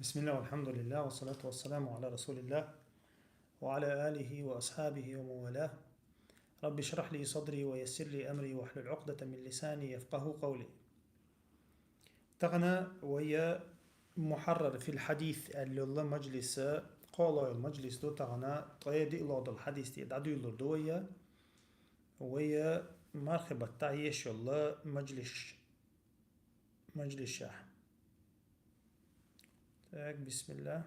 بسم الله والحمد لله والصلاة والسلام على رسول الله وعلى آله وأصحابه وموالاه. رب اشرح لي صدري ويسر لي أمري واحلل عقدة من لساني يفقه قولي. تغنى ويا محرر في الحديث اللي الله مجلس قال المجلس دو تغنى طيب إلى الحديث دي دعو يلردويا ويا مرحبا تعيش الله مجلس شاح. بسم الله.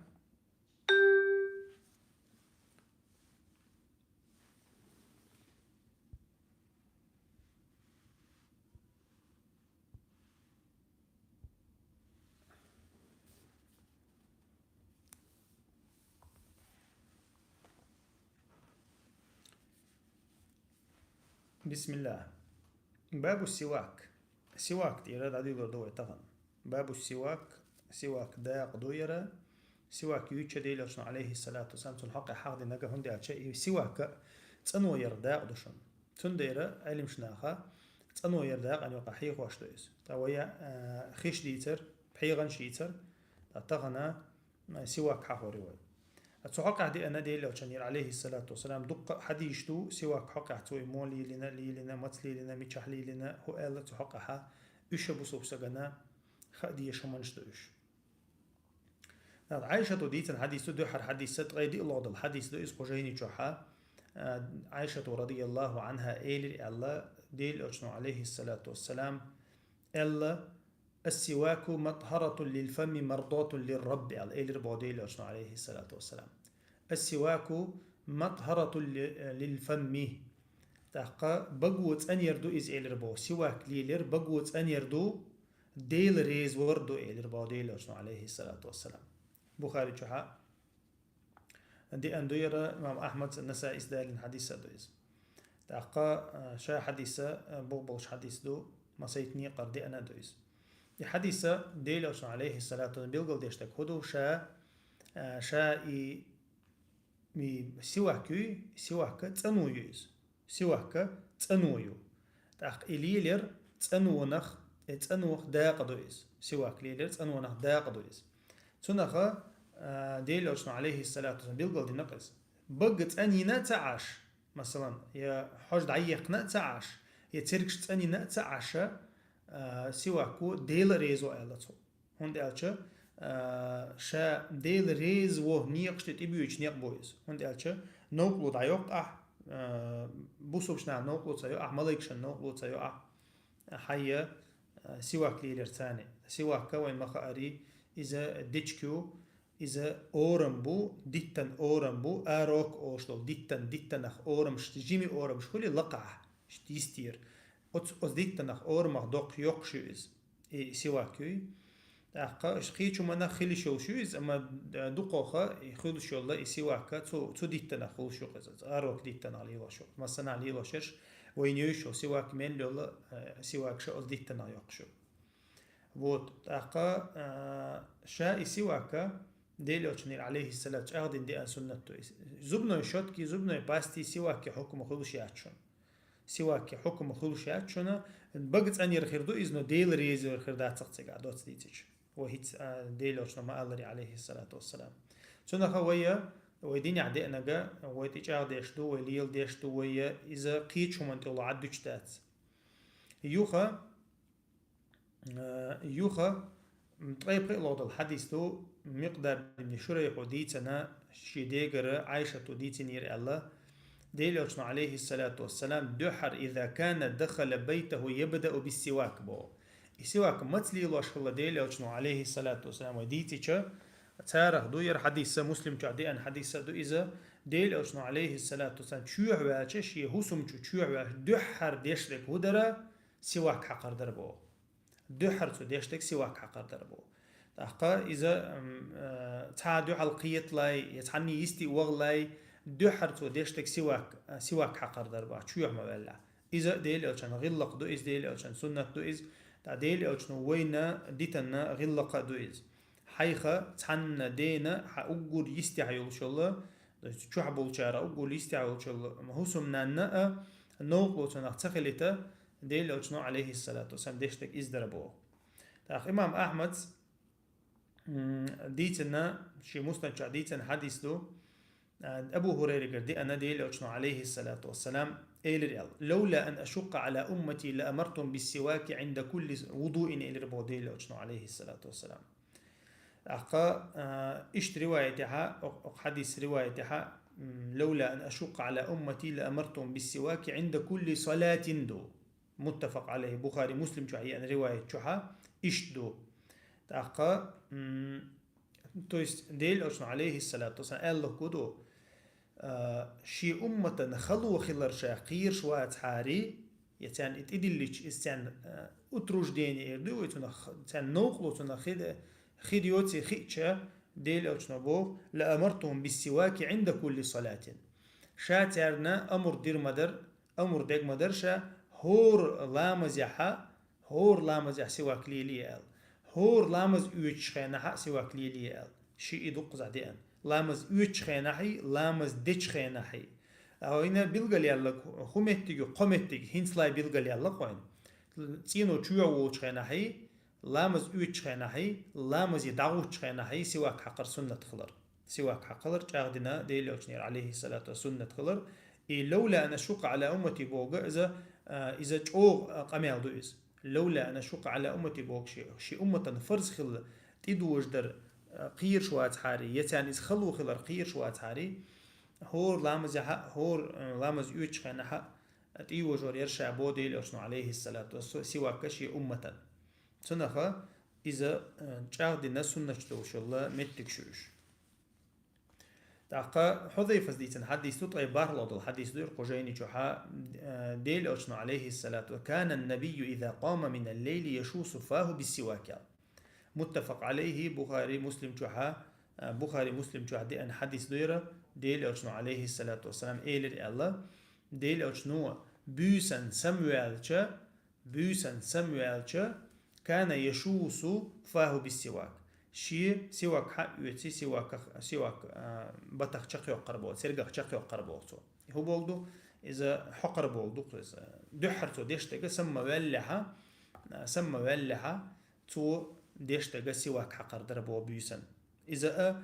بسم الله. باب السواك. سواك تيرا دعو يلردويا تغنى باب سواك داق دويرة سواك يوتشدي لشن عليه الصلاة والسلام الحق حاضر نجا هندي أشياء سواك تنو يرداق دوشن تنديرة علم شناخا تنو يرداق أن يقع حيق واش دويس تاويا خيش ديتر بحيغن شيتر تغنى سواك حقوري وي الحق عدي أنا دي لشن عليه الصلاة والسلام دق حديشتو سواك حق عتوي مولي لنا متلي لنا ميشحلي لنا هو قال تحق حا إيش بصوب سجنا خدي شمنشتوش. عائشة ديت الحديث دو حر حديث غيدي الله الحديث دو إسقو جيني جوحا عائشة رضي الله عنها إلي الله ديل أجنو عليه الصلاة والسلام إلا السواك مطهرة للفم مرضاة للرب إلي ربو ديل أجنو عليه الصلاة والسلام السواك مطهرة للفم تحقا بقوت أن يردو إز إلي ربو سواك ليلر بقوت أن يردو ديل ريز وردو إلي ربو ديل أجنو عليه الصلاة والسلام بخاري جحا عندي أندويرة إمام أحمد النسائي إسدال حديث دويز تأقى شا حديثة بوغبوش حديث دو ما سيتني قردي أنا دويز دي حديثة ديل عليه الصلاة والسلام بيلغل ديشتك هدو شا مي سواك تنويز سواك تنويو تأقى إليلر تنونخ داق دويز سواك ليلر تنونخ داق دويز تنخا ديل أجنو عليه الصلاة والسلام بيلقل دي نقص بقت أني نتعاش مثلا يا حوج عيق نتعاش يا تركش أني نتعاش سواكو ديل ريزو ألتو هون ديالش شا ديل ريز وه نيقش تتبيوش نيق بويز هون ديالش نوقلو دعيوق بوصوبش نعم نوقلو تسيو ملايكش نوقلو تسيو حيا سواك ليلر تاني سواك وين مخاري إذا ديتشكو إذا أورمبو ديتن أورمبو أروك أوشلو ديتن أخ أورم جيمي أورم شخولي لقع شتيستير أوز ديتن أخ أورم أخ دوق يوقشوز سواكوي أخا شخيتشو منا خيلي شوشوز أما دوقوخا يخلو شو الله سواكا تو ديتن أخ خلوشوز أروك ديتن عليه لاشو مثلا عليه لاشش وين يوشو سواك من لولا سواك شو أوز ديتن يوقشو вот أخا شا سواكا ديل أجنير عليه السلام أخذ دي أن سنته زبنا شوتكي زبنا باستي سواك حكم خلوش ياتشون سواك حكم خلوش ياتشون بقت أن يرخيردو إذنو ديل ريز يرخيردات تقتقع دوت ديتش وهيت ديل أجنو ما الله عليه الصلاة والسلام سنة خويا ويدين عدئنا جا ويتيج أخديشتو ويليل ديشتو ويا إذا قيتشو من تولو عدو جتات يوخا طيب قيلود الحديث تو مقدار من شريح وديتنا شيديغر عائشة وديتنير الله ديلوشنا عليه الصلاة والسلام دحر إذا كان دخل بيته يبدأ بالسواك بو السواك متلي لوش الله ديلوشنا عليه الصلاة والسلام وديتيش تاريخ دوير حديث مسلم جادي أن حديث دو إذا ديلوشنا عليه الصلاة والسلام شوح واشش يهوسم شوح واش دحر ديشلك هدرة سواك حقر دربو دحر تو ديشتك سواك حقر دربو تحقا إذا تعادو حلقية لاي يتعني يستي وغلاي دحر تو ديشتك سواك حقر دربو شو ما بلا إذا ديل ألشان غلق دو إز ديل ألشان سنة دو إز تا ديل ألشان وينا ديتنا غلق دو إز حيخا تحن دينا حأقول يستي عيول شالله شو حبول شارع أقول يستي عيول شالله مهوسم نانا نوقلو تنختخلتا ديل ألشان عليه الصلاة والسلام ديشتك إز دربو تاخ إمام أحمد ديتنا شي مسند ديتنا حديث دو أبو هريرة قردي أنا ديل أشنو عليه الصلاة والسلام إيل لولا أن أشق على أمتي لأمرتم بالسواك عند كل وضوء إلى ربو ديل أشنو عليه الصلاة والسلام أقا إشت روايتها حديث روايتها لولا أن أشق على أمتي لأمرتم بالسواك عند كل صلاة دو متفق عليه بخاري مسلم جاي أن رواية شوحة إشت دو أقا تو есть ديل أشنو عليه الصلاة والسلام الله كدو شي أمة خلو خلر شاقير شوات حاري يتان اتدلج استان اتروج ديني اردو يتان نوقلو تنا خيديوتي خيتشا ديل أشنو بو لأمرتهم بالسواك عند كل صلاة شاترنا أمر دير مدر أمر ديك مدرشا هور لامز يحا هور لامز يح سواك ليليال هور لامز يوتش خينها سواك ليليال شي إدوق زعدين لامز يوتش خينحي لامز ديتش خينحي أو هنا بيلغال يالك خمتيجو قمتيج هنسلاي بيلغال يالك وين تينو تشوو خينحي لامز يوتش خينحي لامز يدعوش خينحي سواك حقر سنة خلر سواك حقر جاغدنا ديل أشنير عليه الصلاة والسنة خلر لولا أن أشق على أمتي بوغا إذا تشوغ قميع دوئز لولا أن أشق على أمتي بوغ شي أمة فرز خل تدوج در قير شوات حاري يتاني خلو خلر قير شوات حاري هور لامز هور لامز يوتش خينحا تيو جور يرشع بودي لأشنو عليه الصلاة والسلام سواك شي أمة سنخا إذا جاغدنا سنة شتوش الله متك شوش تاقا حذيفة ديتن حديث تطعي بارلود الحديث دير قجيني جوحا ديل أشنو عليه الصلاة وكان النبي إذا قام من الليل يشوص فاه بالسواك متفق عليه بخاري مسلم جوحا بخاري مسلم جوحا دي أن حديث دير ديل أشنو عليه الصلاة والسلام إيلر الله ديل أشنو بيسن سموالچ كان يشوص فاه بالسواك شي سواك حق يوتي سواك بطخ شقي قربو سرقه شقي قربو هو بولدو اذا حقر بولدو دحرتو ديشتغا سما ولها تو ديشتغا سواك حقر دربو بيسن اذا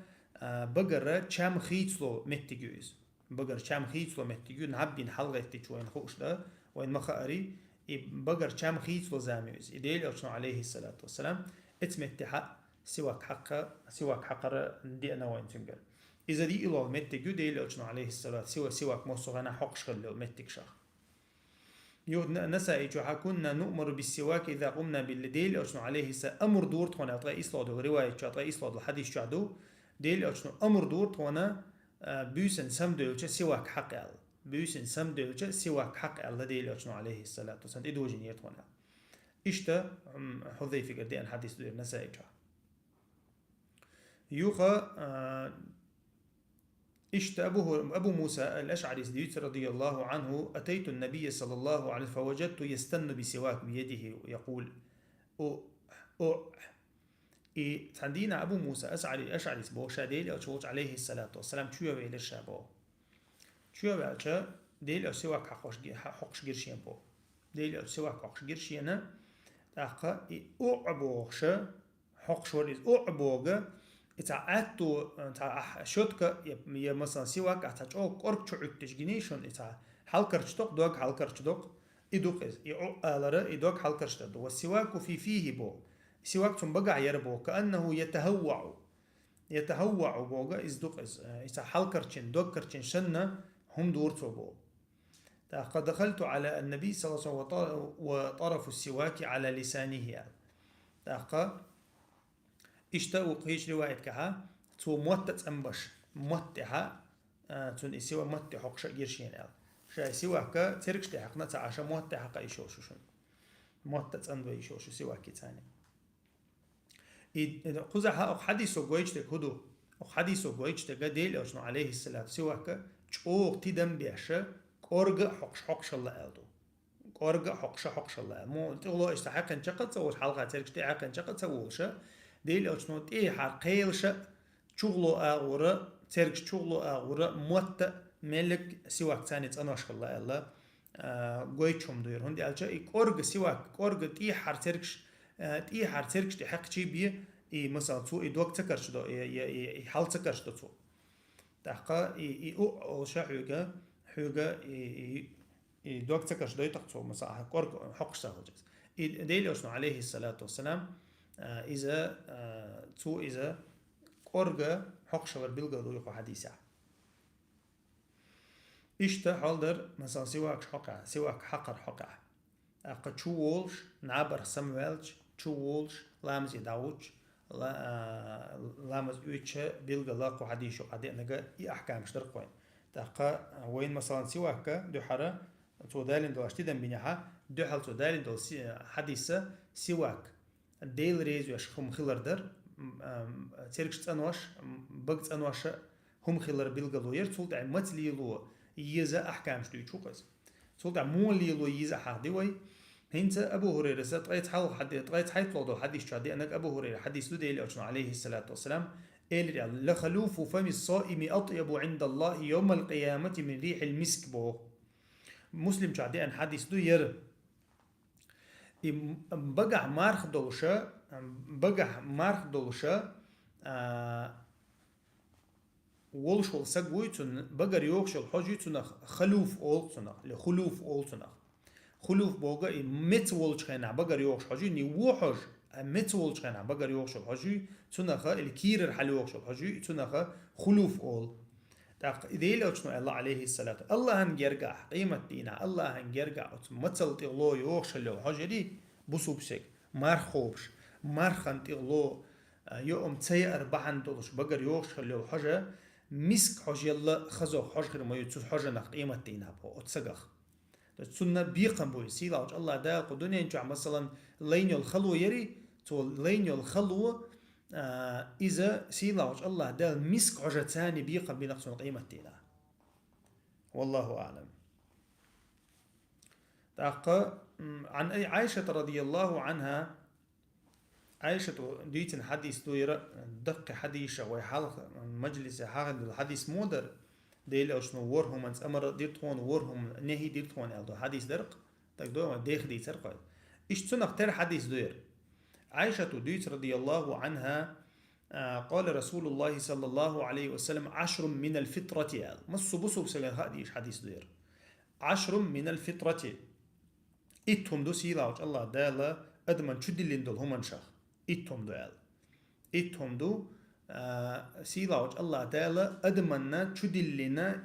بقر شام خيتلو متجوز بقر شام خيتلو متجو نعبين حلقتي وين خوش ده وين مخاري بقر شام خيتلو زاميز يديل أشنو عليه الصلاة والسلام اتمتحق سواك حقر دي أنا وين تنقل إذا دي إلو المتجو ديل أشنو عليه الصلاة سواك موصغنا حقش خلو المتك شخ يود نسائي جو كنا نؤمر بالسواك إذا قمنا بالديل أشنو عليه الصلاة أمر دورت هنا أطغى إسلادو رواية أطغى إسلادو الحديث جادو ديل أشنو أمر دورت هنا بيسن سمدو سواك حق بيسن سمدو سواك حق الله ديل أشنو عليه الصلاة والسلام إدو جنيت هنا إشتا حذيفة قد أن حديث دير نسائي جو يوخا إشتا أبو موسى الأشعري سديت رضي الله عنه أتيت النبي صلى الله عليه وسلم فوجدت يستن بسواك بيده ويقول تندينا أبو موسى أشعري سبو شاديل أشوج عليه الصلاة والسلام شو بيل الشابو شو بيل ديل أسواك حقش جرشين بو ديل أسواك حقش جرشين تاقا أعبوغش حقش وريز أعبوغ إتعاتو شوتك يا مثلا سواك أتاجو قرب شعوتش جنيشون إتا حلقرشتوك دوك حلقرشتوك إدوك يعقالر إدوك حلقرشتوك والسواك فيه بو سواك تنبقع يربو كأنه يتهوع بوغا إزدوك إتا حلقرشن دوكرشن شنة هم دورتو بو قد دخلت على النبي صلى الله عليه وسلم وطرف السواك على لسانه تاقا اشتاو قيش رواية كها تو موتت أنبش موتها تون إسوا موت حقش جيرشين شاي سواك تركش تحقنا تعاشا موت حق يشوشون موتت أنبش يشوش سواك تاني إذا قزحها أو حديثو قويشتك هدو أو حديثو قويشتك ديل أشنو عليه السلام سواك تشوق تدم بيشا قرق حقش الله ألدو قرق حقش الله مو تقولو اشتحق انشقت سووش حلقة تركش تحق انشقت سووش ديل أشنو تيحر قيلش شغلو أغورا تركش شغلو أغورا موت ملك سواك تاني تناشق الله الله قويتشم دير هندي ألشا قرق سواك قرق تيحر تركش تحق شي بيه مثلا تو دوك تكرش دو حال تكرش دو تو تحقا او شا حوجا دوك تكرش دو يتقصو مثلا قرق حقش ساوجز ديل أشنو عليه الصلاة والسلام إذا تو إذا قرق حقش وربيلغا دو يقو حديثة إشتا حالدر مثلا سواك حقع سواك حقر حقع أقا شو وولش نعبر سمويلش شو وولش لامز يداوش لامز يوتشا بيلغا لاقو حديثو قدي نجا أحكام شترقوين تاقا وين مثلا سواك دو حرا تو دالين دو اشتيدن بينها دو حال تو دالين دو حديثة سواك ديل ريز يش هم خلر در تيركش تنواش بقت تنواش هم خلر بيلغا لوير تولد عمت ليلو يزا أحكام شتو يشوكس تولد مو ليلو يزا حق ديوي هنت أبو هريرة تغيت حال حد تغيت حيت لو حديث شادي أنك أبو هريرة حديث دو ديل أشنا عليه الصلاة والسلام قال لخلوف فم الصائم أطيب عند الله يوم القيامة من ريح المسك بو مسلم شادي أن حديث دو ير بقع مارخ دولشة ولشول سقويتون بقر يوكشل حاجيتون خلوف أولتنا لخلوف أولتنا خلوف بوغا مت ولش خنا بقر يوكش حاجي ني وحج مت ولش خنا بقر يوكشل حاجي تنخ الكيرر حلوكشل حاجي تنخ خلوف أول تاق إذا لوشنا الله عليه الصلاة الله هنجرجع قيمة دينا الله هنجرجع مثل تغلو يوكشل حاجي بوسوبسك مارخوبش مارخن تغلو يوم تسي أربعن دولش بقر يوكشل حاجة مسك حاجة الله خزوق حاجة ما يتصل حاجة نق قيمة دينا بو أتسقخ تسنة بيقم بوي سيلاوج الله دا قدوني انجع مثلا لينيو الخلو يري تو لينيو الخلو إذا سيلاوج الله دا مسك حاجة ثاني بيقم بنقصن قيمة دينا والله أعلم تاقا عن عائشة رضي الله عنها عائشة ديتن حديث دويرة دق حديثة ويحلق مجلس حاغد الحديث مودر ديل أشنو ورهم أنت أمر ديرتون ورهم نهي ديرتون ألدو حديث درق تقدر ديخ دي ترقل إيش تنق تر حديث دوير عائشة ديت رضي الله عنها قال رسول الله صلى الله عليه وسلم 10 من الفطرة مصو بصو بسلين هاديش حديث دوير 10 من الفطرة إتهم دو سيلاوش الله دالا أدمن شدلين دول هم انشخ إتهم دو إتهم دو سيلاوش الله دالا أدمنا شدلنا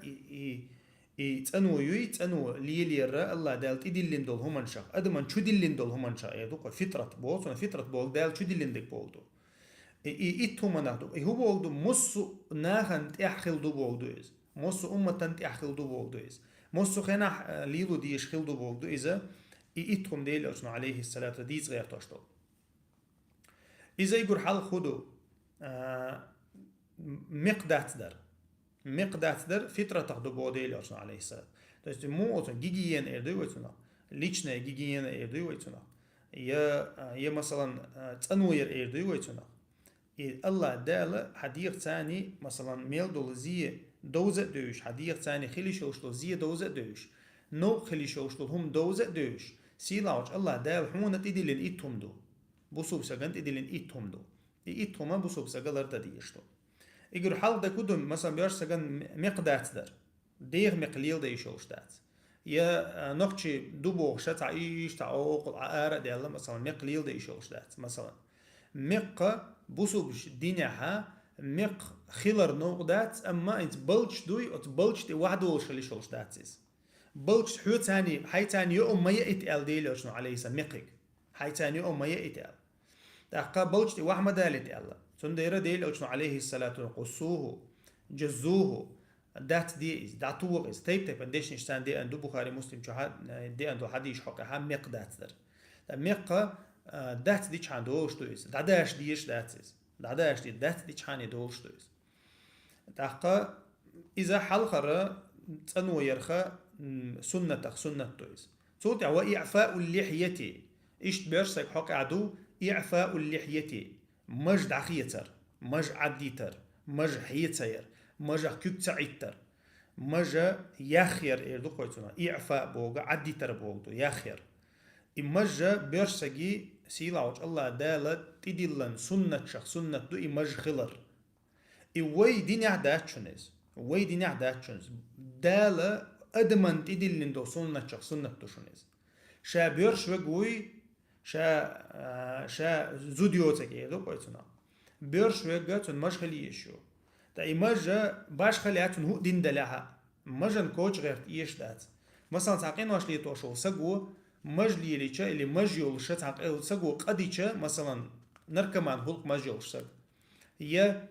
تنو ليليرا الله دال تدلين دول هم انشخ أدمن شدلين دول هم انشخ يدوق فطرة بول سنة فطرة بول دال شدلين دك بولدو إتهم ناخدو هو بولدو مصو ناخن تأخل دو بولدو إز مصو أمتن تأخل دو بولدو إز مصو خنا ليلو ديش خل دو بولدو إذا إتهم ديل أشنا عليه الصلاة ديز غير تشتو إذا يقول حال خدو مقدات در فطرة تاخدو بوديل أشنا عليه الصلاة تست مو أصلا جيجين إردو ويتنا ليشنا جيجين إردو ويتنا يا مثلا تنوير إردو ويتنا الله دال حديق ثاني مثلا ميل دول زي دوزة دوش حديق ثاني خلي شوشتو زي دوزة دوش نو خلي شوشتو هم دوزة دوش سيلاوش الله دال حونة إدلين إتهم دو بوسوب سجنت إدلين إتهم دو إتهما بوسوب سجلر تديشتو يقول حال ده كدوم مثلا بيرش سجن مقدات در دير مقليل ده يشوشتات يا نقشي دوبو شتع إيش تعوق العارة ده الله مثلا مقليل ده يشوشتات مثلا مق بوسوب دينها مق خلر نقدات أما أنت بلش دوي أو بلش دي واحد وش اللي شوشتاتس بلش حيو تاني حي تاني يوم ما يتقال ديلو شنو عليه سمقك حي تاني يوم ما يتقال تحقا بلش دي واحد ما دالت الله تندير ديلو شنو عليه الصلاة قصوه جزوه دات دي داتوق إز تيب قديش نشتان دي أندو بخاري مسلم شو دي أندو حديش حقا هم مق دات در مق دات دي چان دوش دويس داداش ديش داتس داداش دي دات دي چان دوش دويس تحقا إذا حلقة تنو يرخى سنة دويس صوت هو إعفاء اللحية إيش بيرسك حق عدو إعفاء اللحية مج دعخيتر مج عديتر مج حيتر مج كيكتعيتر مج يخير إردو قويتنا إعفاء بوغا عديتر بوغدو يخير إمجا بيرسجي سيلاوج الله دالة تدلن سنة شخ سنة دو إمج خلر إوي دي نعداتشنز وي دي نعداتشنز دالة أدمن تدلن دو سنة شخ سنة دو شنز شا بيرش وقوي شا زوديوتك يدو قويتنا بيرش وقوي مج خلي يشو تا إمج باش خلياتون هو دين دلها مجن كوش غير إيش دات مثلا تعقين واش لي توشو سقو مجلي ليشا اللي مجيول شت عقل سقو قديشا مثلا نركمان هولك مجيول شت هي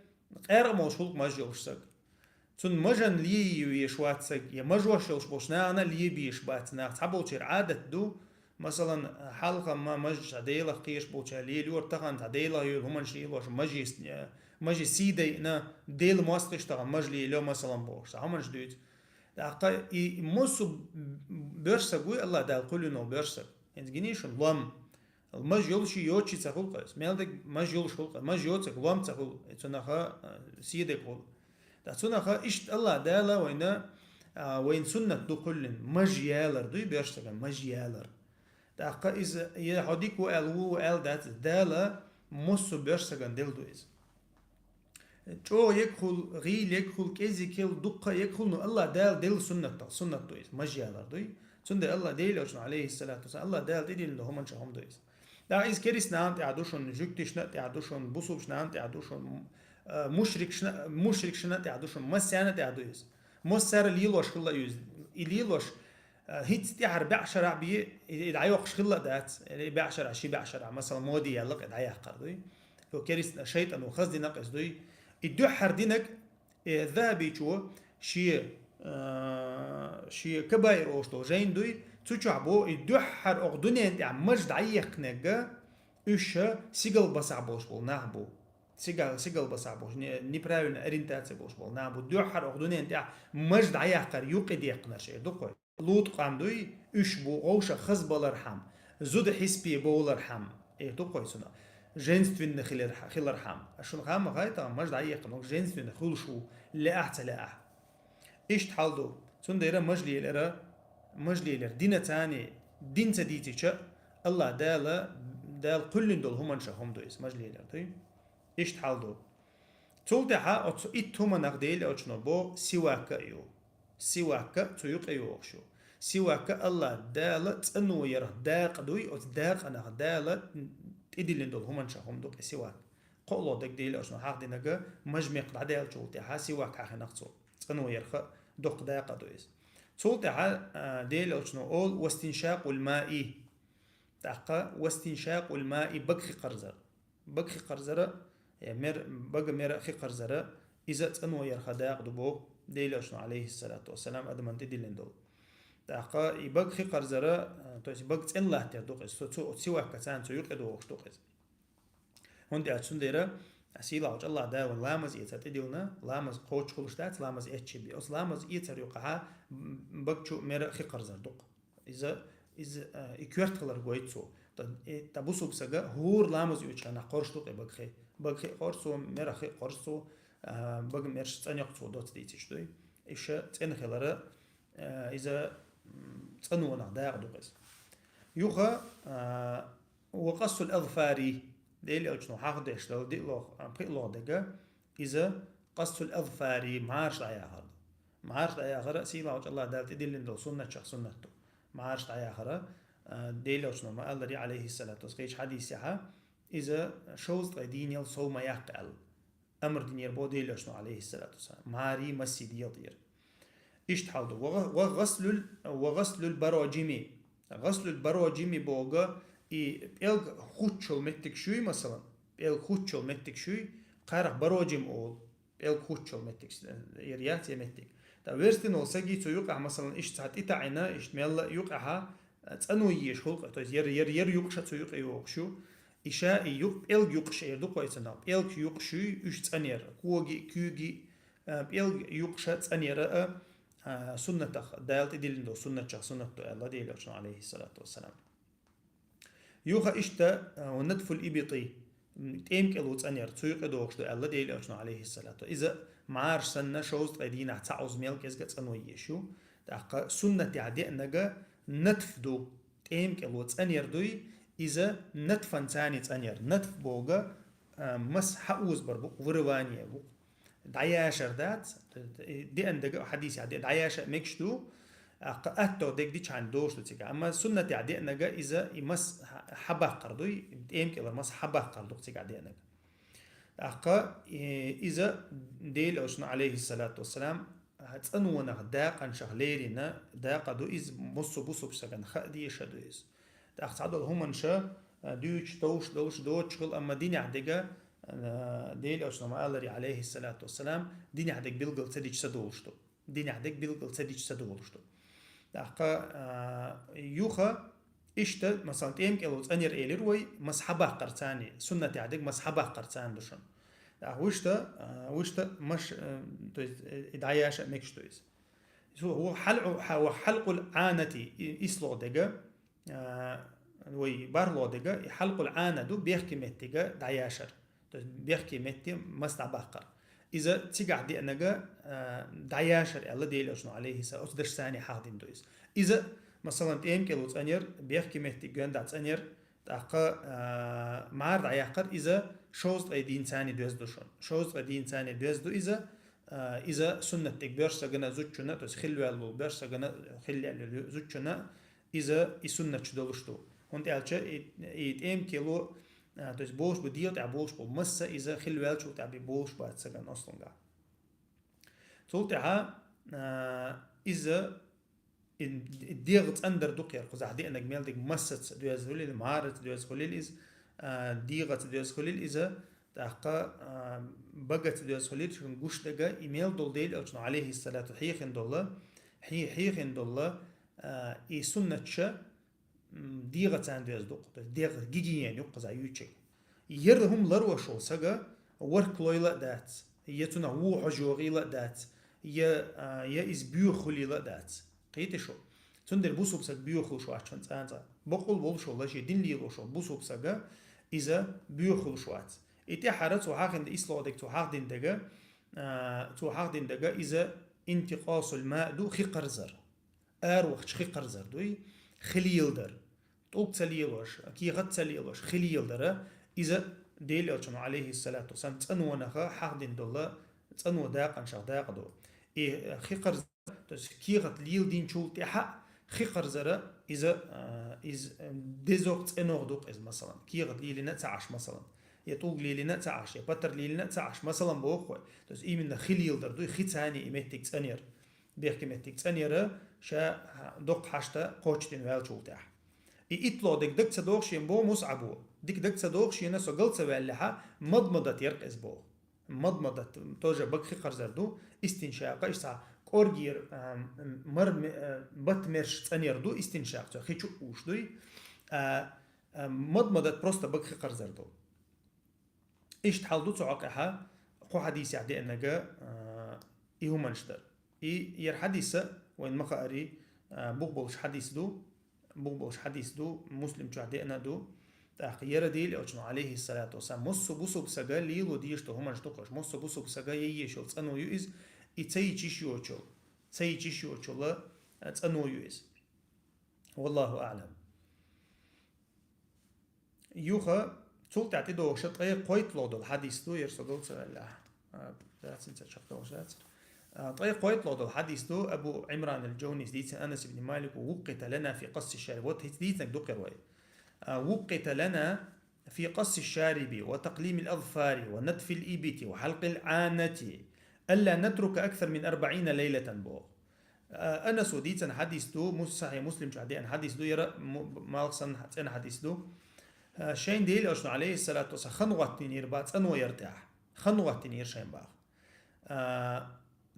غير موش هولك مجيول شت تون مجن لي يشوات سق يا مجوش يلش بوشنا أنا لي بيش باتنا تعبو تشير عادة دو مثلا حلقة ما مج عديلة قيش بوشا لي لور تغن عديلة يول هم شيء واش مجي سيدي نا ديل ماستش تغن مجلي لو مثلا بوش هم جديد أقا موسو بيرسك وي الله دال كلنا بيرسك يعني جنيش لام المج يلشي يوتشي تقول قيس مالك مج يلش قول مج يوتك لام تقول تناخا سيدك قول تناخا إيش الله دالا وين سنة دو كل مج يالر دوي بيرسك مج يالر أقا إذا يهوديك وال دات دالا موسو بيرسك دل دويز جو يدخل غيل يدخل كذي كيل دقة يدخل نو الله دال سنة دويس مجيالر دوي سند الله ديل أجن عليه الصلاة والسلام الله دال ديل إنه هم شهم دويس دا إز كريس نانت يعدوشون جوكتش نانت يعدوشون بوسوبش نانت يعدوشون مشرك شنانت يعدوشون مسيانة يعدويس مسار ليلوش خلا يوز ليلوش هيت تيعر بعشرة بيه العيوقش خلا دات بعشرة شي بعشرة مثلا مودي يلق العيا قردوي لو كريس شيطان وخزدي نقص دوي الدحر دينك ذهبي شو شي كباير اوشتو جين دوي تشعبو الدحر اغدنين تاع مجد عيق نجا اش سيجل بصعبوش بول نعبو سيجل بصعبوش نيبراون ارينتاتس بوش بول نعبو الدحر اغدنين تاع مجد عيقر يقد يقنر شي دقوي لوط قام دوي اش بو اوش خزبل رحم زود حسبي بول رحم دقوي سنا جنسفين خلر حام عشان خام غايتا مجد عيق نوك جنسفين خلشو لا أحت لا أح إيش تحالدو تون ديرا مجلي لر دينا تاني دين تديتي شا الله دال كل دول هم شهم دويس مجلي لر تي إيش تحالدو تول تها أتو إتهما نقديل أتشنو بو سواك تيوق أيوخشو سواك الله دال تنو يره داق دوي أو داق أنا دال إدلين دول هم شهم دوك سواك قولو دك ديل أشنو حق دينك مجمع قدال شو تها سواك حق نقصو تنو يرخ دوك داق دويس شو تها ديل أشنو أول واستنشاق الماء تاقا واستنشاق الماء بكخي قرزر مر خي قرزر إذا تنو يرخ داق دبو ديل أشنو عليه الصلاة والسلام أدمان تدلين دول تاقا يبغى خي قرزرة تويس يبغى تين الله تدوق سواك كسان تيوق دوق دوق هندي أتشون ديرة أسيلا وج الله دا واللامز يتديلنا لامز قوش خلشتات لامز إتشبي أصل لامز يقعها بقى مر خي قرزر دوق إذا إكوارت خلر قويتسو تبصو بسجا هور لامز يوتشنا قرش دوق بقى خي قرصو مر خي قرصو بقى مرش تانيقصو دوت ديتش دوي إيش تين خلره إذا تنونا داق دوقس يوخا وقص الأظفار ديل أجنو حاخد إشلو ديلو بقيلو دقا إذا قص الأظفار معارش دعيا آخر سيلا وج الله دالت ديلين دو سنة شخ سنتو معارش دعيا آخر ديل أجنو ما الله عليه الصلاة والسلام حديث يحا إذا شوز دين يل صوم يقل أمر دين يربو ديل أجنو عليه الصلاة والسلام معاري مسجد يطير إيش تحالدو وغسل البراجمي غسل البراجمي بوغا إلغ خوتشل متك شوي مثلا إلغ خوتشل متك شوي قارق براجم أول إلغ خوتشل متك يرياتي متك تا ويرستن والساقي تو يقع مثلا إيش تحت إتعنا إيش ميلا يقعها تأنو يش خلق تو ير يقشة تو يقع يوقشو إشاء إلغ يقش يردو قويتنا إلغ يقشوي إيش تأنير كوغي إلغ يقشة تأنير سنة دالت ديلندو سنة الله ديل عليه الصلاة والسلام يوخا إشتا ونتف الإبطي تيمك الوت أنير تسويق دوخش الله ديل عليه الصلاة إذا معارش سنة شوز قيدين تعوز ميلك يزقت أنو يشو تاقا سنة تعدي أنجا نتف دو تيمك الوت أنير دوي إذا نتفن ثاني تانير نتف بوغا مس حقوز بربو وروانية بو دعياشر دات دي أندق حديث عدي دعياشر مكشتو أتو ديك دي كان دوش تيجا أما سنة عدي أنجا إذا يمس حبه قردوي إيم كلا مس حبه قردو تيجا عدي أنجا أقا إذا ديل أوشنا عليه الصلاة والسلام هتأنونا داقا شغليرنا داقا دو إز مصو بصو بسكن خأدي شدو إز تأخذ عدد هم نشا دوش توش دوش دوش كل أما ديني عدقا ديل أوشنا مالري عليه الصلاة والسلام ديني عدق بيلقل تديج سدولشتو ديني عدق بيلقل تديج سدولشتو تأخذ يوخا إشتا مثلا تيم كيلوز أنير إيلير وي مسحبه قرتاني سنة عدق مسحبه قرتان دوشن وشتا مش إدعياش ميكش تويز هو حلق العانة إسلو دقا وي بارلو دقا حلق العانة دو بيحكي متيقا دعياشر بيحكي متي مستعبه قر إذا تيقع دي أنقا دعياشر الله ديل أشنو عليه أصدرش ثاني حاضين دويز إذا مثلا تيم كيلوز أنير بيحكي متي جوان دات أنير تاقا مار دعياقر إذا شوز قيدين ثاني دوز دوشون شوز قيدين ثاني دوز دو إذا سنة تكبير سجنا زوجنا تس خلوا البو بير سجنا خلي زوجنا إذا السنة شدولشتو هنت ألشة إم كيلو تس بوش بديو تاع بوش بمسة إذا خلوا الشو تاع بوش بعد سجنا أصلاً قا تولتها إذا الديغت أندر دقير قزح دي أنك ميل ديك مسة دوز خليل مهارة دوز خليل إز ديغت دوز خليل إذا تحقا بقت دوز خليل شون قوش دقا إيميل دول ديل ألشنا عليه الصلاة حيخن دولا حيخن دولا إي سنة شا ديغت عن دوز دق ديغت جيجيين يقزع يوتشي يردهم لروا شو سقا ورك لويلا دات يتنا هو حجوغيلا دات يا إز بيوخليلا دات قيت شو تندر بوسو بسك بيوخل شو عشان تانزا بقول بول شو لاشي دين ليلو شو بوسو بسكا إذا بيوخل شو عت إتي حارة تو حاخن إسلو دك تو حاخ دين دقا تو حاخ دين دقا إذا انتقاص الماء دو خي قرزر وقت خي قرزر دوي خليل در طوب تليلوش كي غد تليلوش خليل در إذا ديل ألشان عليه الصلاة والسلام تنو نخا حاخ دين دولا تنو داقا شاق داق دو إيه خي قرزر تس كيغت ليل دين شول تحا خيقر زرا إذا ديزوقت إنوغدوق إز مثلا كيغت ليل نتعش مثلا يطوق ليل نتعش يبتر ليل نتعش مثلا بوخوي تس إيمن خليل دردو خي ثاني إيمتك تانير بيحكي متك تانير شا دوق حشتا قوشتين ويل شول تح إطلو دك تصدوق شين بو مصعبو دك تصدوق شين سو قلت سوالها مضمضة يرقز بو مضمضة توجه بك خيقر زردو استنشاق إشتا كورجير مر بتمرش تانير دو استنشاق تو خيچو اوش دوي مضمضت بروستا بك خيقر زردو إيش تحلدو تعاقها قو حديث يعدي أنجا إيهو منشتر ير حديثة وين مقاري بوغبوش حديث دو مسلم تعدي أنا دو تأخير ديل أوشنا عليه الصلاة والسلام مصو بوسو بسجا ليلو ديشتو هما نشتوكش مصو بوسو بسجا ييشول تسأنو يوز تسيجيشيو لا تسأنو يوز والله أعلم يوخا تول تعتدو شطعي قويت لودو الحديث دو يرسدو تسألا طيب قويت لودو الحديث دو أبو عمران الجوني ديت أنس بن مالك ووقت لنا في قص الشارب وتهديتك دو قروي وقت لنا في قص الشارب وتقليم الأظفار ونتف الإبت وحلق العانة ألا نترك أكثر من 40 ليلة بو أنا سوديت حديث دو صحيح مسلم شعدي أن حديث دو يرى مالصن أنا حديث دو شين ديل أشنو عليه الصلاة والسلام خنوة تنير بات أنو يرتاح خنوة تنير شين باغ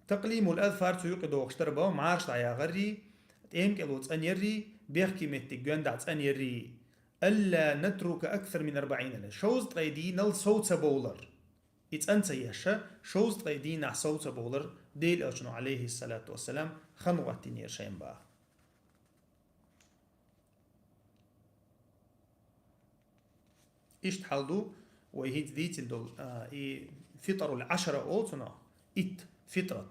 تقليم الأظفار تيوقدو وقشتربو معارش دعيا غري تيم كيلو تسأنيري بيحكي متقون دع تسأنيري ألا نترك أكثر من 40 ليلة شوز تريدي نل صوت بولر أنت يشا شوز تريدي نع صوت بولر ديل أشنو عليه الصلاة والسلام خنوة تنير شين باغ إيش تحلدو ويهيد ذيت الدول فطر العشرة أولتنا فطرة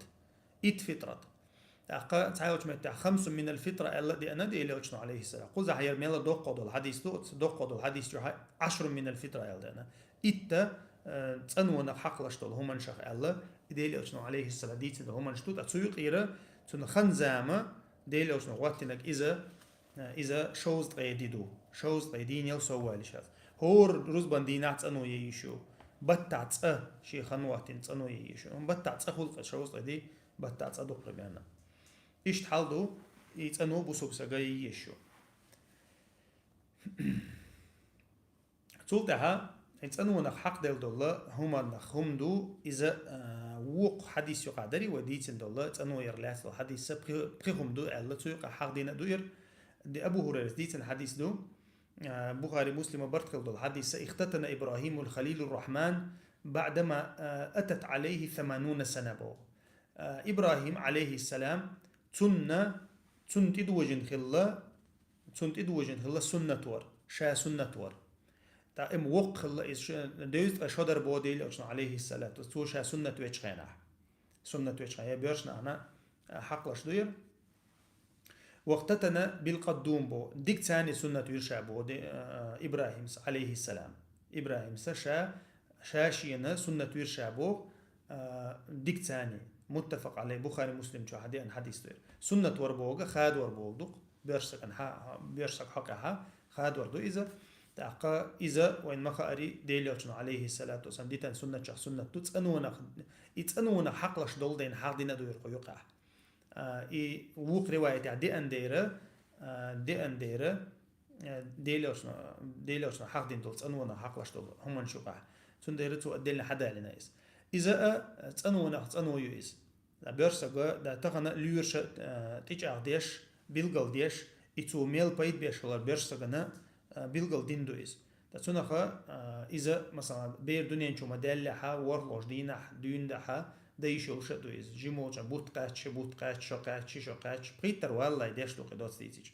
تاقا تعالوا متى 5 من الفطرة الذي أنا دي إلى عليه السلام قل زحير ميلا دوق الحديث دوق الحديث 10 من الفطرة الذي إتا تنونا حق لشتول هم نشخ الله ديل أشنو عليه السلام ديت هم نشتوت أتسوق إيرا تون خنزامة ديل أشنو وقتنك إذا شوز تغيديدو شوز تغيدين يل سوالي شاف هور روز بندينات أنو ييشو بتعت شي خنواتين أنو ييشو بتعت خلق شوز تغيدي بتعت دوق ربيانا إيش تحلدو يتأنو بوسوب سجاي ييشو تولتها يتأنو نخ حق دل دولة هما نخهم دو إذا وق حديث يقدري وديتن دولة يتأنو يرلات الحديث بخهم دو ألا تيق حق دينا دوير دي أبو هريرة ديتن حديث دو بخاري مسلم برتكل دول حديث اختتن إبراهيم الخليل الرحمن بعدما أتت عليه 80 سنة بو إبراهيم عليه السلام تنت إدوجن خلا سنة ور شا سنة ور تا ام وق خلا إيش دوست أشهر بوديل أشنا عليه السلام تو شا سنة ويشخينا سنة ويشخينا بيرشنا أنا حق لش دوير وقتنا بالقدوم بو ديك ثاني سنة ويرشا بو إبراهيم عليه السلام إبراهيم شاشينا سنة ويرشا بو ديك ثاني متفق عليه بخاري مسلم شو حديث دوير سنة وربوغا خاد وربوغ بيرسك حقها خاد وردو إذا وين ما خاري ديلوشنا عليه الصلاة والسلام ديتان سنة شخ سنة تتأنونا حق لش دولدين حق دينا دوير قيوقع ووق رواية دي أنديرة ديلوشنا حق دين دول تأنونا حق لش دول هم نشوقع سنديرة تو أدلنا حدا لنا إس إذا تأنو يويس دا بيرسا دا تغنى ليورش تيجع ديش بيلغل ديش إتو ميل بايد بيشغل بيرسا غنا بيلغل دين دويس دا تونخا إذا مثلا بير دنيا نشو مدالحا ورلوش دين دحا دا يشو شا دويس جيموجا بوت قاتش شو بيتر والله ديش دو قدوت ديتيج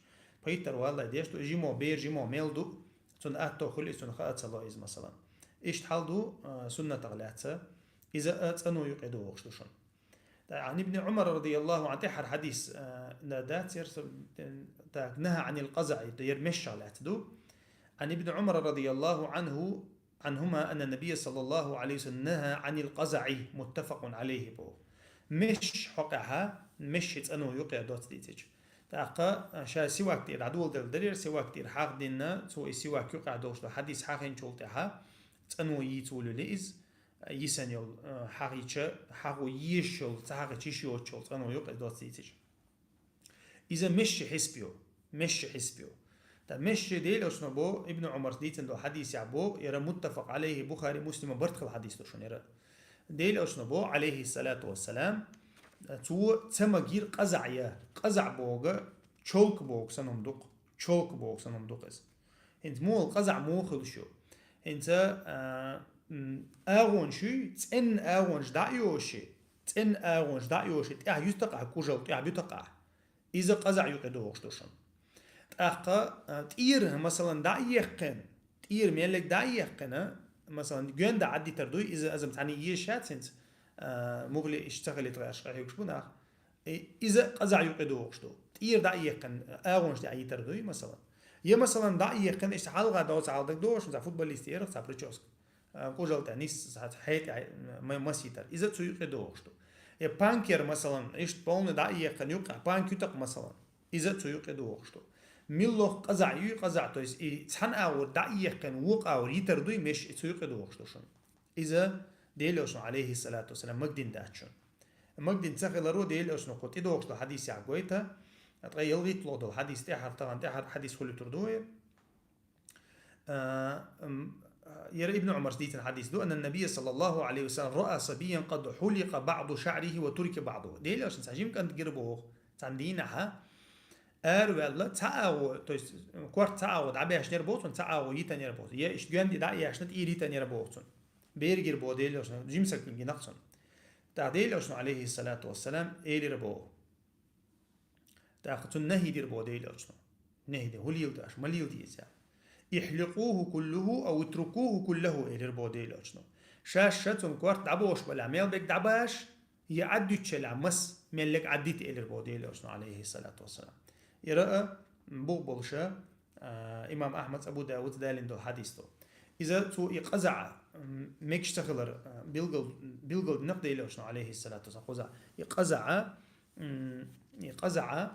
بيتر والله ديش دو جيمو بير جيمو ميل دو تون أتو خلي تونخا أتسلايز مثلا إيش تحال سنة تغلاتها إذا أتنو يقعدوا وغشتوشون عن ابن عمر رضي الله عنه تحر حديث نادات نهى عن القزع يرمش على دو عن ابن عمر رضي الله عنهما أن النبي صلى الله عليه وسلم نهى عن القزع متفق عليه بو مش حقها مش أنو يقعدوا تديتج تاقا شا سواك تير عدول دلدرير سواك تير حق دينا سوى سواك يقعدوا حديث حقين شولتها تأنو يتولو لإز يسنيل حقيقة حقو يشول تحقق تشيو تشول أنا يقعد دوتيتج إذا مش حسبيو تا مش ديل أشنا بو ابن عمر ديتن دو حديث يعبو يرى متفق عليه بخاري مسلم برتخل حديث دوشون يرى ديل أشنا بو عليه الصلاة والسلام تو تمغير قزع بوغا تشولك بوغ سنم دوق انت مو القزع مو خلشو انت أغون شو تن أغونش دعيوشي تأه يستقع كوجل تأه بيتقع إذا قزع يقدوش دوشن تأه تير مثلا دعيقن تير ميلك دعيقن مثلا جون دا عدي تردوي إذا أزم تعني يشات سنت مغلي اشتغل يتغاش غير يكشبونه إذا قزع يقدوش دو تير دعيقن أغونش دعي تردوي مثلا مثلا دعيقن اشتغل غادوس عالدك دوش مثلا فوتبوليست يرق سابريتشوسك كوجل تنس حيت ما سيتر إذا تسوي دوشتو بانكر مثلا إيش بولنا داعية كان يقع بانكيتك مثلا إذا تسوي دوشتو ميلو قزع تويس تحن أو داعية كان وقع أو يتردوي مش تسوي دوشتو شون إذا ديلوشن عليه الصلاة والسلام مقدين داتشون مقدين تسخل رو ديلوشن قط دوشتو حديث يعقويتا تغير غيت لودو الحديث تحر طبعا تحر حديث كله تردوي يرى ابن عمر ديت الحديث دو أن النبي صلى الله عليه وسلم رأى صبيا قد حلق بعض شعره وترك بعضه ديل عشان ساجيم كان تجربوه تندينها ولا تعاو تويس كوارت تعاو دعبيش نيربوتون تعاو يتن يربوت يا إيش جوان دي دعي عشان يتن يربوتون بيرجر بوديل عشان جيمسك من جنقصن تعديل عشان عليه الصلاة والسلام إيلي ربوه تأخذ النهي دير بوديل عشان نهي ده هو ليوداش ما ليوديز يعني يحلقوه كله أو يتركوه كله إلى البوديل أشنو شاشتهم كوارت دعبوش بلا ميل بيك دعباش يعدوا تشلع ملك عديت إلى بوديل أشنو عليه الصلاة والسلام يرى بولشة إمام أحمد أبو داود دالين دو حديثه إذا تو يقزع ميكش تخلر بيلقل نقد إلى أشنو عليه الصلاة والسلام قزع يقزع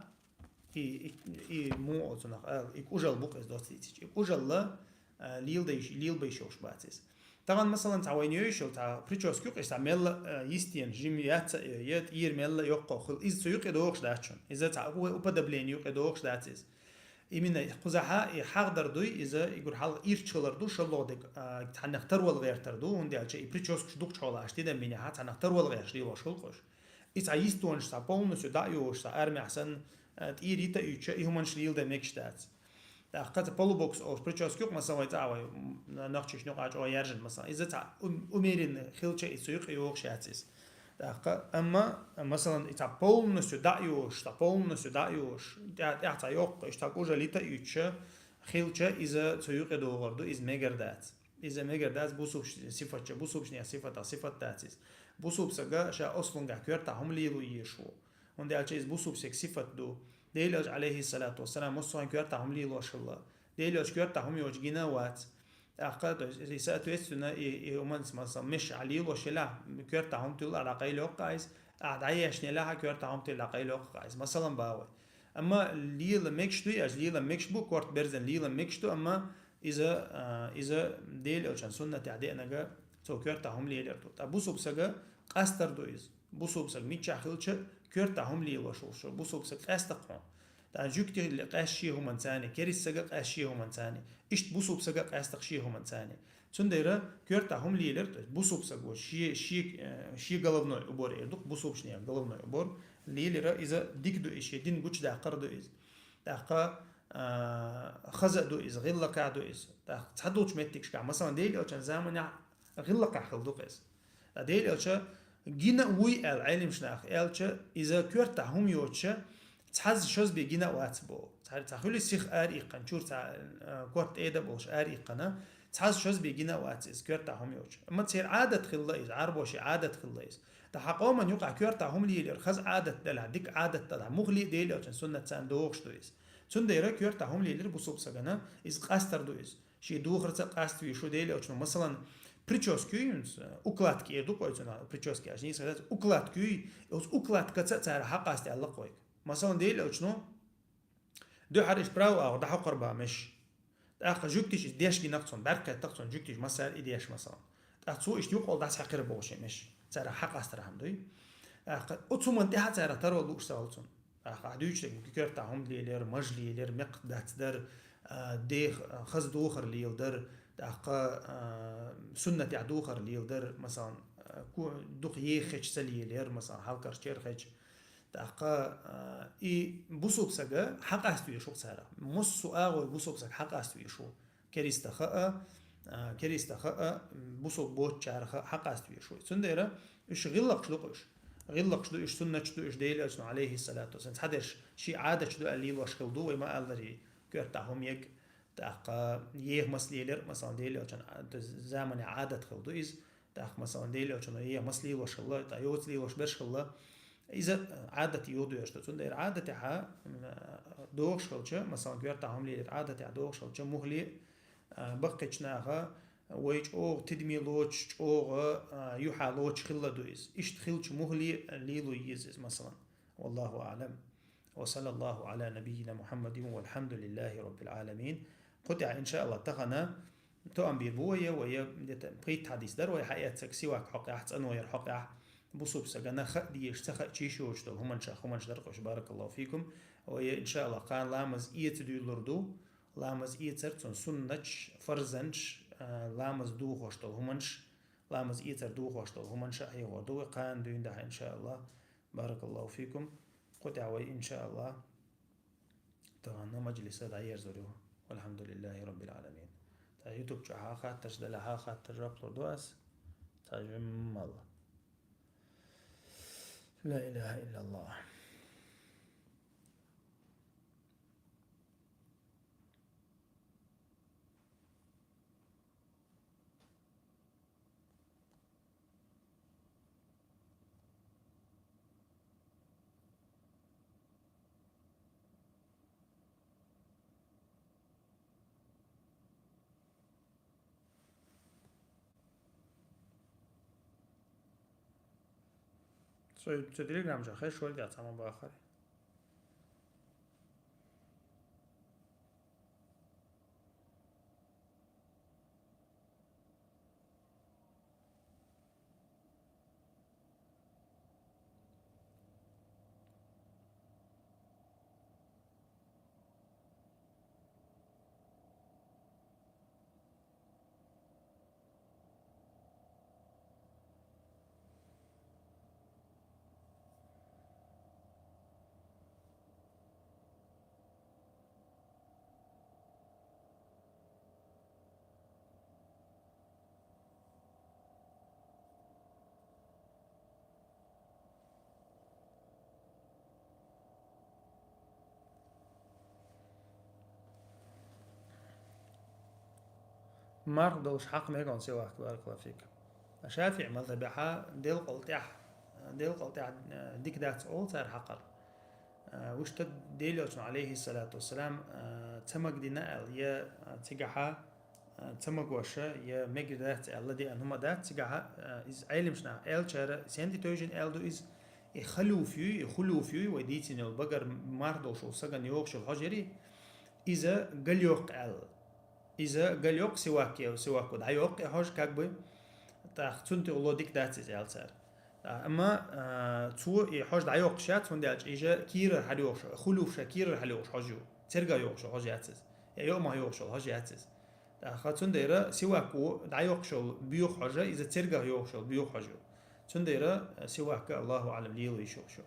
مو أصنع يكوجل بوق دوستيتش يكوجل لا ليل بيشوش باتيس طبعا مثلا تعوين يوشل تاع بريتشوس كيوك استعمل يستين جيميات يت يرمل يوقو خل إذا سيوك إدوخش داتشون إذا تاع هو أبدبلين يوك إدوخش داتيس إمينا قزحة يحقدر دوي إذا يقول حال إيرتشلر دو شلودك تحنختر والغير تردو وندي على شيء بريتشوس كشدوك شغله عشتي ده مني حات تحنختر والغير شدي وشلقش إذا يستون شتا بولنس يدعيوش تا أرمي أحسن تيريتا يتش يهمن شليل ده ميكشتات قد بولوبوكس أو بريتشوس كيوك مثلا يتعوي نقشش نقاش أو يرجن مثلا إذا تاع أميرين خلشة يسوق يوخش ياتيس أما مثلا إذا بولنس يدعيوش تا بولنس يدعيوش تاع يوق إشتا كوجا ليتا يتش خلشة إذا تسوق يدوغردو إز ميجردات إذا ميجردات بوسوب صفة بوسوب شنيا صفة تاتيس بوسوب سجا شا أصلا قاكير تاعهم ليلو يشوا وندي على شيء بوسوب سك صفة دو ديلوج عليه الصلاة والسلام مصطفى كير تاعهم ليلو شلا ديلوج كير تاعهم يوجينا وات أعقد رسالة يسنا يومن مثلا مش عليلو شلا كير تاعهم تقول على قيلو قايس أعدايش نلاها كير تاعهم تقول على قيلو قايس مثلا باوي أما ليل ميكشتو أج ليل ميكشبو كورت برزن ليل ميكشتو أما إذا ديلوج عن سنة تعدينا جا تو كير تاعهم ليلرتو تبوسوب سجا قاستر دويز بوسوب سج ميتش خلتش كير تاعهم ليلو شو بوسوب سج قاستقون تا جوكتي اللي قاشي هم ثاني كيريس سجا قاشي هم ثاني إيش بوسوب سجا قاستقشي هم ثاني تنديرا كير تاعهم ليلرت بوسوب سج شي قلبنا أبور إيردوك بوسوب شنيا قلبنا أبور ليلرا إذا ديك دو إيش يدين قوش دا قرد إز داقا خزق دو إز غلقة دو إز تحدوش متكش كع مثلا ديل أو كان زمان غلقة خلدو إز ديل أو كان جينا وي العلم شناخ ألش إذا كرت هم يوتش تحز شوز بيجينا واتبو تخلي سيخ آريقا شور تاع كورت إيدا بولش آريقنا تحز شوز بيجينا واتس كرت هم يوتش أما تصير عادة خلّيز عربوشي عادة خلّيز تحققوا من يقع كرت هم لي الخز عادة دلها ديك عادة تدع مغلي ديل أو سنة ساندوخش دويس سنديرا كرت هم لي بوسوب سجنا إز قاستر دويس شي دوخر قاست في شو ديل أو مثلا прически укладки еду койцуна прически ажни сказать укладки оз укладка цара хақасти алла койк مثلا ديل اوچنو دو حرش براو او ده قربا مش اخ جوكتيش ديش نقصن بركه تقصن جوكتيش مثلا ايديش مثلا تاڅو اش يقول ده حقر بوشه مش цара حقاستر هم دوي اخ اوڅومن ده цара ترو لو شتالصن اخ ادوچ كيرتا هم ليلر مجلي لير مقدات در دي خز دوخر ليل در دقا سنة عدوخر اللي يقدر مثلا دوخ يخش سلي لير مثلا حلقة شير خش دقا بوسوب سجا حق استوي شو سارة مص أغوي بوسوب سج حق استوي شو كريست خاء بوسوب بوت شار حق استوي شو سنديرة إيش غلق شلوقش غلق شلو إيش سنة شلو إيش ديل أجن عليه الصلاة والسلام حدش شيء عادة شلو اللي واش خلدو وما قال كرتهم يك تاق يه مسليلر مثلا ديل عشان زمن عادة خلدو إز تاق مثلا ديل عشان يه مسلي وش الله تا يوتلي وش برش الله إذا عادة يودو يشتون دير عادة ها دوغش خلشة مثلا غير تاهم لي عادة دوغش خلشة مهلي بقتشناها ويج أو تدمي لوش أو يوحى لوش خلا دويز إيش تخلش مهلي ليلو يزز مثلا والله أعلم وصلى الله على نبينا محمد والحمد لله رب العالمين قطع إن شاء الله تغنى تو أمبير بويا ويا بقيت حديث در ويا حقيقة سكسيواك حقيقة حتى ويا حقيقة بصوب سجنا خد يشتخ تشيشو وشتو هم شخ هم درقش بارك الله فيكم ويا إن شاء الله قان لامز إيت دو لامز إيت سرتون سنتش فرزنش لامز دو خوشتو همنش لامز إيت دو خوشتو همنش أي ودو قان دين ده إن شاء الله بارك الله فيكم قطع وي إن شاء الله تغنى مجلس داير زروه والحمد لله رب العالمين تا يوتيوب شو خاطر تجدلها خاطر رابط دواس تجمع الله لا إله إلا الله تليجرام جا خير شوال دي عطاما بآخر مرضوش حق ميقون سواك بارك الله فيك شافع مذهبها ديل قلتح ديك دات أول سار حقر وش تديلوش عليه الصلاة والسلام تمك دي نقل يا تجاها تمك وشة يا مجدات الذي أنهم دات تجاها إز علم شنا إل شارع سندي توجين إل دو إز يخلو فيو وديتين البقر مرضوش وسجن يوقش الحجري إذا قال يوق إل إذا قال يوق سواك ود هيوق حاج كعبه تاختون الله ديك دات إز إل سار أما تو حاج دعيوق شات فون دالج إيجا كير حليوش خلوف كير حليوش حاجو ترجع يوقش حاجي عتز يوم ما يوقش حاجي عتز خاطون دايرة سواكو دعيوق شو بيوخ حاجة إذا ترجع يوقش بيوخ حاجو تون دايرة سواك الله أعلم ليه يشوف شو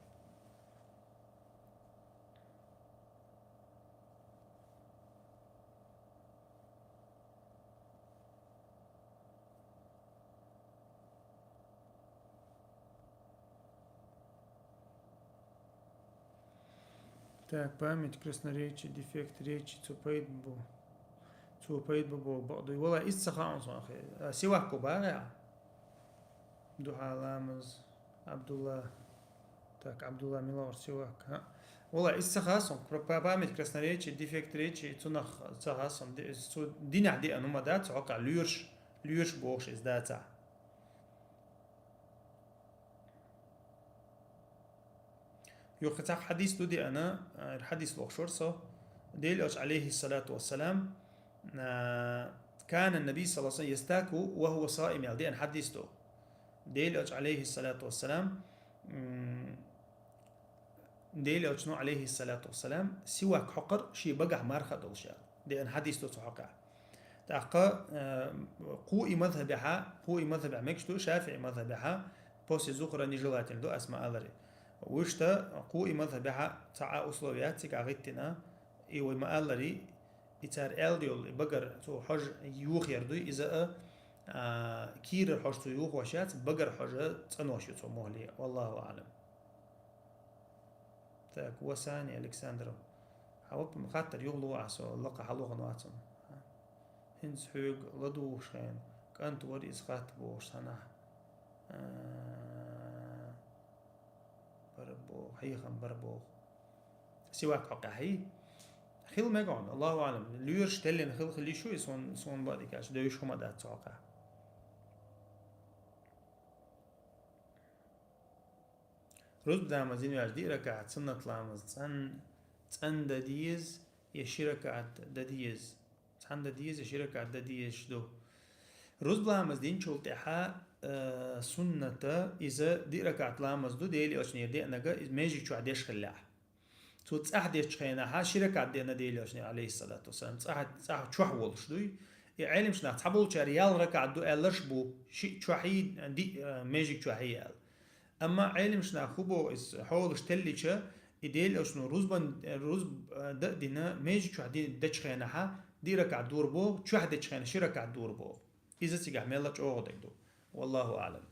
Так, память, красноречие, дефект речи, цупает бу بعضي والله استخاء صاخي سواكو بارع دوحة لامز عبد الله так عبد الله ميلور سواك ها والله استخاصم память красноречие дефект речи цунах цахасом دين عدي أنو مدات عقع ليرش بوش إزداتا يوقتاق حديث دودي أنا الحديث لوخشورسو ديلوش عليه الصلاة والسلام كان النبي صلى الله عليه وسلم يستاكو وهو صائم يعني أن حديثه ديلوش عليه الصلاة والسلام ديلوش نو عليه الصلاة والسلام سواك حقر شي بقع مارخة دولشا دي أن حديثه حقر تاقا قوئي مذهبها مكشتو شافعي مذهبها بوسي زخرة نجلاتين دو أسماء أذري وشتا قوئي مذهبها تعا أصلوياتك أغيتنا إيوي مآلري إتار ألديول بقر تو حج يوخ يردوي إذا كير الحج تو يوخ وشات بقر حج تنوشي تو مهلي والله أعلم تاك وساني ألكسندر حواب مخاطر يغلو عسو لقى حلوغ نواتم هنس حوق لدو شين كانت وري إسخات بوش سنة بربو حيخم بربو سواك حقا خيل مقعون الله أعلم ليرش تلين خلي شوي سون بادي كاش دويش هما دات توقع روز بدا مزين يجدي ركعت سنة لامز تن دديز يشي ركعت دديز تن دديز يشي ركعت دديز شدو روز بدا مزين شولت إحا سنة إذا دي ركعت لامز دو ديلي أشنير دي أنقا ميجي شو عديش خلاح تو تصحديش خينا شركة دينا ديلوشني عليه الصلاة والسلام تصحد شو حولش دوي علم شنا تحبول ريال ركع دو ألش بو شيء شوحي دي ماجيك شوحي أل أما علم شنا خوبو إس حولش تليشة إديل أشنو روز دينا ماجيك شوحي دتش خينا دي ركع دور بو شوحي دتش خينا شركة دور بو إذا تيجي ميلش أوغدك دو والله أعلم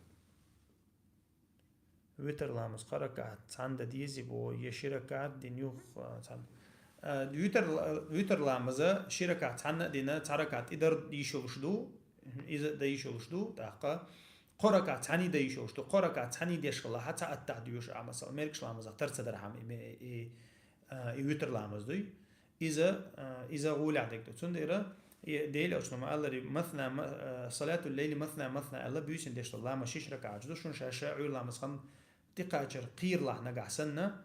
ويتر لامس قركعت عند ديزي بو يشركات دينيوخ عند ويتر لامزة شركات عنا دينا تركات إدر يشولشدو إذا ديشولشدو تحقا قركات عني ديشولشدو قركات عني ديشخلا حتى التعديوش عمسا ميركش لامزة ترت درهم ويتر لامز دوي إذا غول عدك دو تنديرا ديل أشنو ما الله مثنى صلاة الليل مثنى الله بيوسن ديش الله ما شيش ركعات دو شون شاشة عيو لامز خم تقاشر قير له نجح سنة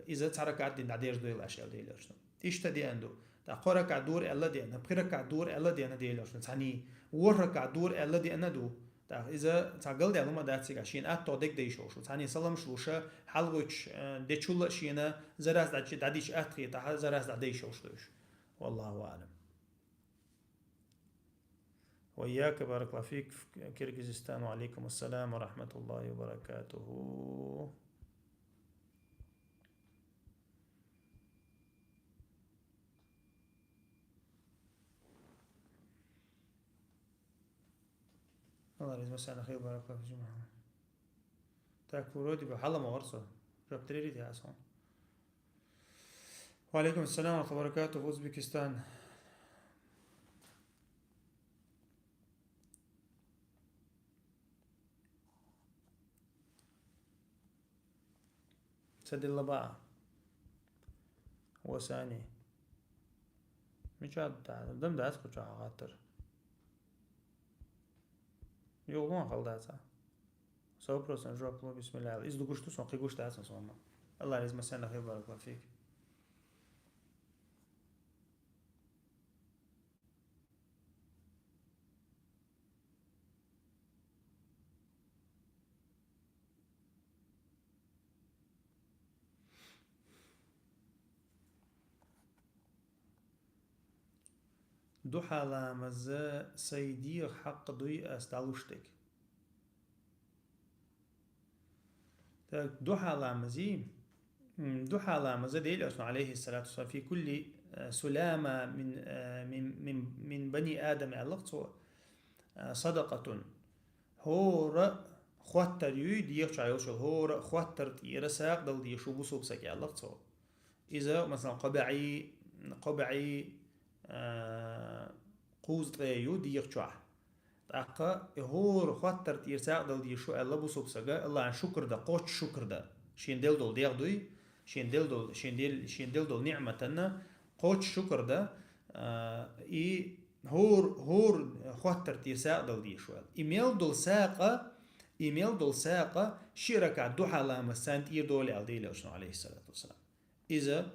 إذا تحرك عدين عديش دويل أشياء ديل أشتو إيش تدي عنده تأخرك عدور ألا دي أنا بخيرك عدور ألا دي أنا ديل أشتو تعني ورك عدور ألا دي أنا دو إذا تعقل دي علومة داتسيك عشان أتو ديك ديشو شو تعني سلام شلوشة حلوش دي شو شينا زراس داديش أتخي تاع زراس داديشو شلوش والله أعلم. وإياك بارك الله فيك في كيرغيزستان وعليكم السلام ورحمة الله وبركاته. الله يجزاك مساء خير بارك الله فيك. تاكورودي بحلا ما ورصة جاب تريد يا أسون. وعليكم السلام ورحمة الله وبركاته في أوزبكستان. سد الله بقى وثاني مش عاد دم داس كوش عاطر يوم خلداتها 100% جواب له بسم الله إذا قشتو سوقي قشت أصلا صوما الله يجزاك مساء خير بارك الله فيك. دوحة لامزة سيدي حق دوي استعلوشتك دوحة لامزي دوحة لامزة ديل أصلا عليه الصلاة والسلام في كل سلامة من بني آدم علقته صدقة هور خواتر يود يخشى يوشل هور خواتر يرساق دل يشوبو بسك علقته إذا مثلا قبعي قوز غيو ديخشى أقا هور خواتر يرساق دل يشو الله بسك الله عن شكر ده قوت شكر ده شين دل دول ديغ دوي شين دل دول نعمتنا قوت شكر ده إي هور خواتر يرساق دل يشو إيميل دول ساقة شركة دوحة لامة سانت دولي على عليه الصلاة والسلام إذا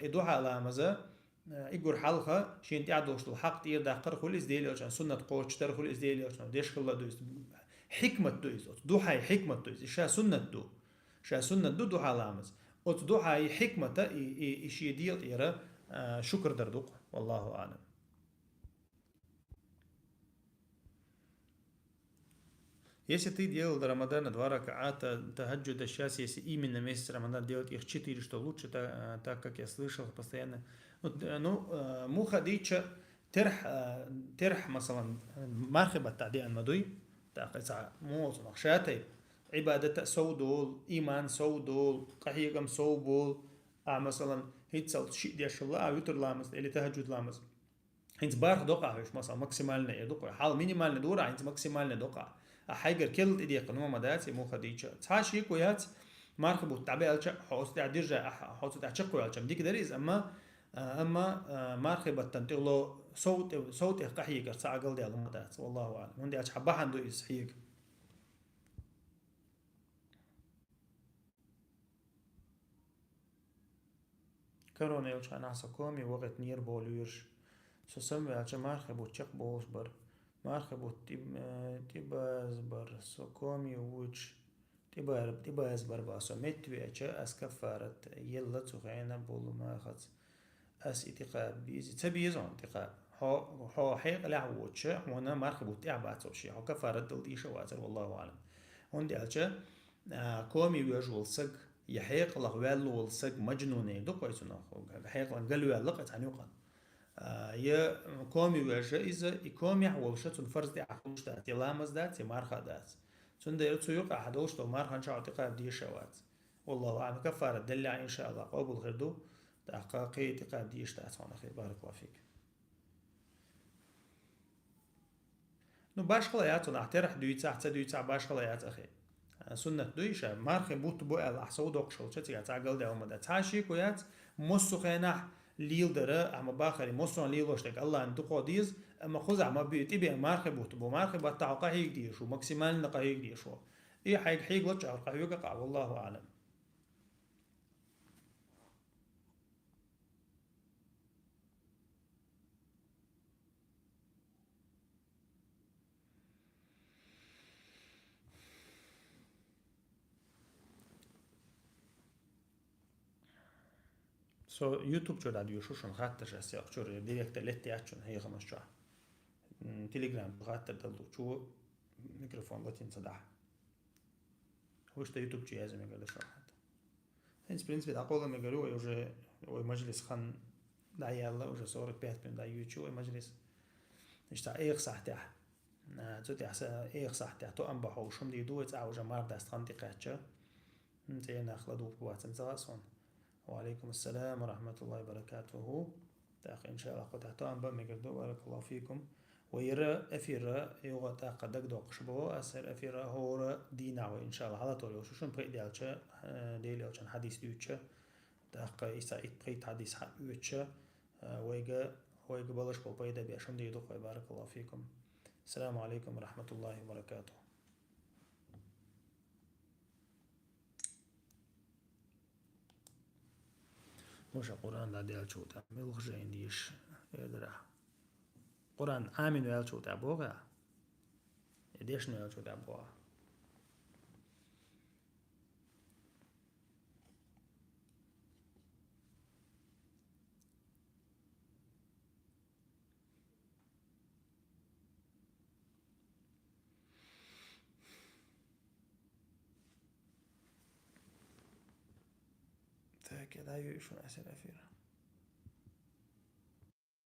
دوحة لامة إيجور حلقة شين تعدوش الحق تير داقر خل إزديلي عشان سنة قوتش تر خل إزديلي عشان ديش خلا دويس حكمة دويس دوحة حكمة دويس شا سنة دو دوحة لامز أت دوحة حكمة إشي ديال تيرا شكر دردوق والله أعلم. يسي ديال رمضان دوارا كعات تهجد الشاس يسي من месяц رمضان делать их 4, что лучше, так как я слышал постоянно. Ну, муха дича ترح مثلا مرخبة تعدي المدوي تاقع موز مخشاتي عبادة سودول إيمان سودول قحيقم سوبول مثلا هيتسال شيء ديش الله ويتر لامس اللي تهجد لامس هينز بارخ دوقع هيش مثلا ماكسيمالنا يدوقع حال مينيمالنا دورا هينز ماكسيمالنا دوقع حاجر كل إدي قنوة مدات موخا ديتشا تحاشي كويات مرخبو تعبي ألشا حوص تعديرجا حوص تعشقو ألشا ديك دريز أما مرخبة تنتقلو صوت قحيقر ساقل دي المدات والله أعلم هندي أشحبا حندو يسحيق. كورونا يوشا ناسا كومي وقت نير بوليرش سسمي ألشا مرخبو تشق بوش بر مرخبو تباز بر سوكومي ووش تباز بر باسو متوي أشا أسكفارت يلا تخينا بولو ماخذ أس اتقاب بيزي تبيزون اتقاب هو حيق لعوتش هنا مرخبو تعبات وشي هو كفارت دل ديشة واتر والله أعلم هندي ألشا كومي ويجول سق يحيق لغوال والسق مجنوني دو كويسونا حيق لغلو يلقت عن يقال يا كومي ويجا إذا كومي حوشت الفرز دي عقلوش دات يلامز دات يمارخا دات سند يرتو يقع حدوش تو مارخا نشاء اتقاب ديشة وات والله أعلم كفارت دل إن شاء الله قبل غير دو تحقيقي اعتقاد دي اشتاعتون أخي بارك الله فيك. نو باش خلايات ونعترح دويتاع باش خلايات أخي سنة دويشة مارخي بوت بو الأحسو دوقشل شتي تعقل ده ومدة تعشي كويات مصو خيناح ليل درا أما باخري مصو ليل وشتك الله عند قديز أما خذ أما بيتي بي مارخي بوت بو مارخي بتاع قهيق ديشو ماكسيمال نقهيق ديشو إيه حيق وجه أو قع والله أعلم. Så YouTube شو داديو شو شون خاطر شاسيق شو ديريكت لتي أشون هي خمس شو تليجرام خاطر دلو شو ميكروفون لاتين صداح وش ده يوتيوب جهاز ميقدر شو حتى هنس برنسبي تقول ميقدروا يوجه مجلس خان داي الله وجه صورة بيت من داي يوتيوب مجلس نشتا إيق صح تاع زوتي حسا إيق صح تاع تو أنبحو وشم دي دوت أو جمار داست خان دقاتشا نتينا خلدو بواتن زغاسون. وعليكم السلام ورحمة الله وبركاته. تاق إن شاء الله قد تحتو أنبا ميقدو بارك الله فيكم. ويرى أفيرا يوغا تاقا دق دوق شبو أسر أفيرا هورا ديناوي إن شاء الله هذا طولي وشوشن بقيت ديالشا ديلي أوشان حديث ديوتشا تاقا إسا إتبقيت حديث حديث ويقا بلش بقيدا بيشن دي دوق بارك الله فيكم. السلام عليكم ورحمة الله وبركاته. مش قرآن لا ديالشو تعمل خجين ديش يدرا قرآن آمين ويالشو تعبوغا يديش نيالشو تعبوغا تاكي لا يشون أسئلة فيها.